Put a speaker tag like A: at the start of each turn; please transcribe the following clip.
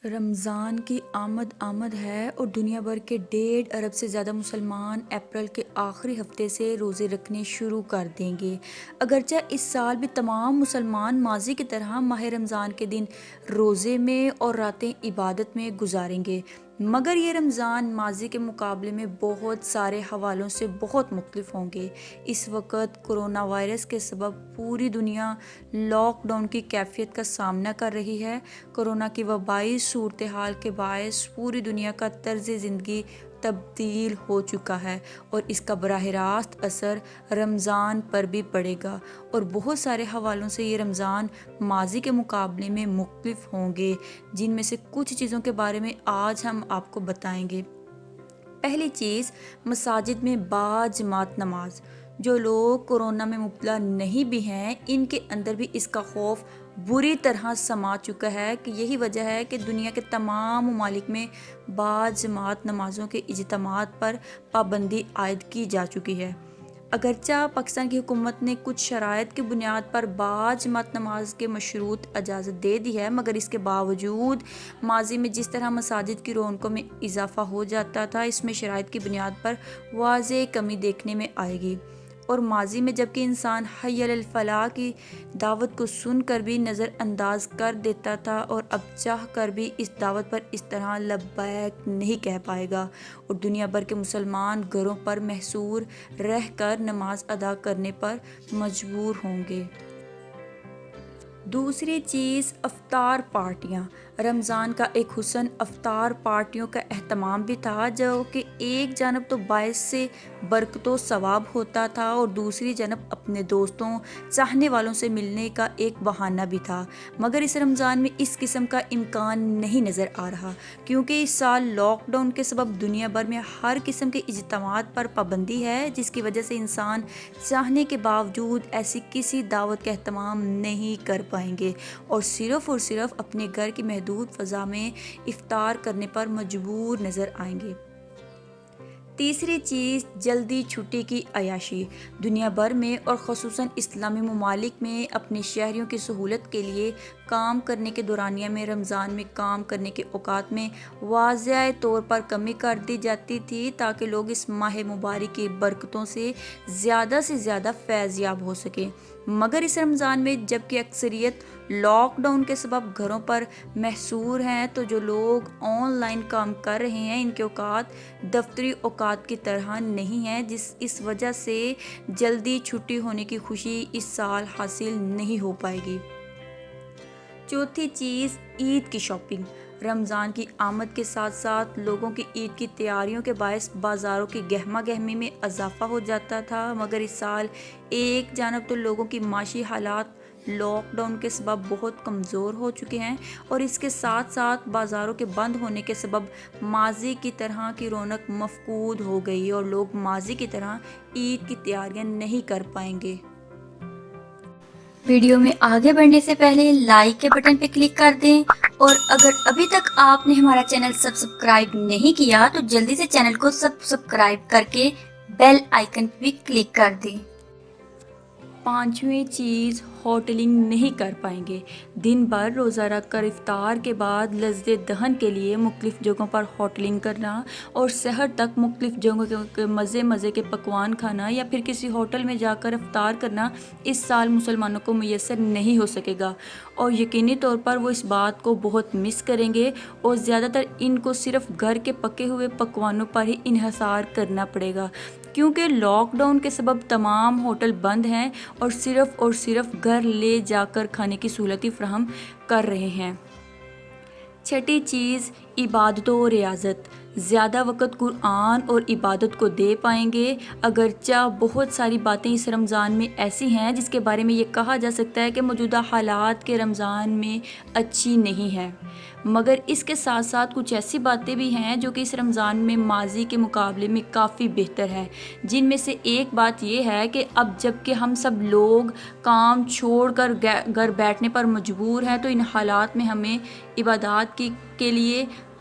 A: رمضان کی آمد ہے اور دنیا بھر کے 1.5 ارب سے زیادہ مسلمان اپریل کے آخری ہفتے سے روزے رکھنے شروع کر دیں گے۔ اگرچہ اس سال بھی تمام مسلمان ماضی کی طرح ماہ رمضان کے دن روزے میں اور راتیں عبادت میں گزاریں گے، مگر یہ رمضان ماضی کے مقابلے میں بہت سارے حوالوں سے بہت مختلف ہوں گے۔ اس وقت کورونا وائرس کے سبب پوری دنیا لاک ڈاؤن کی کیفیت کا سامنا کر رہی ہے۔ کورونا کی وبائی صورتحال کے باعث پوری دنیا کا طرز زندگی تبدیل ہو چکا ہے اور اس کا براہ راست اثر رمضان پر بھی پڑے گا، اور بہت سارے حوالوں سے یہ رمضان ماضی کے مقابلے میں مختلف ہوں گے، جن میں سے کچھ چیزوں کے بارے میں آج ہم آپ کو بتائیں گے۔ پہلی چیز، مساجد میں باجماعت نماز۔ جو لوگ کورونا میں مبتلا نہیں بھی ہیں، ان کے اندر بھی اس کا خوف بری طرح سما چکا ہے کہ یہی وجہ ہے کہ دنیا کے تمام ممالک میں باجماعت نمازوں کے اجتماعات پر پابندی عائد کی جا چکی ہے۔ اگرچہ پاکستان کی حکومت نے کچھ شرائط کی بنیاد پر باجماعت نماز کے مشروط اجازت دے دی ہے، مگر اس کے باوجود ماضی میں جس طرح مساجد کی رونقوں میں اضافہ ہو جاتا تھا، اس میں شرائط کی بنیاد پر واضح کمی دیکھنے میں آئے گی۔ اور ماضی میں جبکہ انسان حی علی الفلاح کی دعوت کو سن کر بھی نظر انداز کر دیتا تھا، اور اب چاہ کر بھی اس دعوت پر اس طرح لبیک نہیں کہہ پائے گا، اور دنیا بھر کے مسلمان گھروں پر محصور رہ کر نماز ادا کرنے پر مجبور ہوں گے۔ دوسری چیز، افطار پارٹیاں۔ رمضان کا ایک حسن افطار پارٹیوں کا اہتمام بھی تھا، جو کہ ایک جانب تو باعث سے برکت و ثواب ہوتا تھا اور دوسری جانب اپنے دوستوں چاہنے والوں سے ملنے کا ایک بہانہ بھی تھا، مگر اس رمضان میں اس قسم کا امکان نہیں نظر آ رہا، کیونکہ اس سال لاک ڈاؤن کے سبب دنیا بھر میں ہر قسم کے اجتماعات پر پابندی ہے، جس کی وجہ سے انسان چاہنے کے باوجود ایسی کسی دعوت کا اہتمام نہیں کر پائیں گے اور صرف اپنے گھر کی محدود فضا میں افطار کرنے پر مجبور نظر آئیں گے۔ تیسری چیز، جلدی چھٹی کی عیاشی۔ دنیا بھر میں اور خصوصاً اسلامی ممالک میں اپنے شہریوں کی سہولت کے لیے کام کرنے کے دورانیہ میں رمضان میں کام کرنے کے اوقات میں واضح طور پر کمی کر دی جاتی تھی، تاکہ لوگ اس ماہ مبارک کی برکتوں سے زیادہ فیض یاب ہو سکیں۔ مگر اس رمضان میں جبکہ اکثریت لاک ڈاؤن کے سبب گھروں پر محصور ہیں، تو جو لوگ آن لائن کام کر رہے ہیں، ان کے اوقات دفتری اوقات کی طرح نہیں ہیں، اس وجہ سے جلدی چھٹی ہونے کی خوشی اس سال حاصل نہیں ہو پائے گی۔ چوتھی چیز، عید کی شاپنگ۔ رمضان کی آمد کے ساتھ ساتھ لوگوں کی عید کی تیاریوں کے باعث بازاروں کی گہما گہمی میں اضافہ ہو جاتا تھا، مگر اس سال ایک جانب تو لوگوں کی معاشی حالات لاک ڈاؤن کے سبب بہت کمزور ہو چکے ہیں، اور اس کے ساتھ ساتھ بازاروں کے بند ہونے کے سبب ماضی کی طرح کی رونق مفقود ہو گئی اور لوگ ماضی کی طرح عید کی تیاریاں نہیں کر پائیں گے۔
B: ویڈیو میں آگے بڑھنے سے پہلے لائک کے بٹن پہ کلک کر دیں، اور اگر ابھی تک آپ نے ہمارا چینل سبسکرائب نہیں کیا تو جلدی سے چینل کو سبسکرائب کر کے بیل آئیکن پہ بھی کلک کر دیں۔
A: پانچویں چیز، ہوٹلنگ نہیں کر پائیں گے۔ دن بھر روزہ رکھ کر افطار کے بعد لذت دہن کے لیے مختلف جگہوں پر ہوٹلنگ کرنا اور سحر تک مختلف جگہوں کے مزے کے پکوان کھانا یا پھر کسی ہوٹل میں جا کر افطار کرنا اس سال مسلمانوں کو میسر نہیں ہو سکے گا، اور یقینی طور پر وہ اس بات کو بہت مس کریں گے، اور زیادہ تر ان کو صرف گھر کے پکے ہوئے پکوانوں پر ہی انحصار کرنا پڑے گا، کیونکہ لاک ڈاؤن کے سبب تمام ہوٹل بند ہیں اور صرف گھر لے جا کر کھانے کی سہولت فراہم کر رہے ہیں۔ چھٹی چیز، عبادت و ریاضت۔ زیادہ وقت قرآن اور عبادت کو دے پائیں گے۔ اگرچہ بہت ساری باتیں اس رمضان میں ایسی ہیں جس کے بارے میں یہ کہا جا سکتا ہے کہ موجودہ حالات کے رمضان میں اچھی نہیں ہیں، مگر اس کے ساتھ ساتھ کچھ ایسی باتیں بھی ہیں جو کہ اس رمضان میں ماضی کے مقابلے میں کافی بہتر ہیں، جن میں سے ایک بات یہ ہے کہ اب جب کہ ہم سب لوگ کام چھوڑ کر گھر بیٹھنے پر مجبور ہیں، تو ان حالات میں ہمیں عبادات کے لیے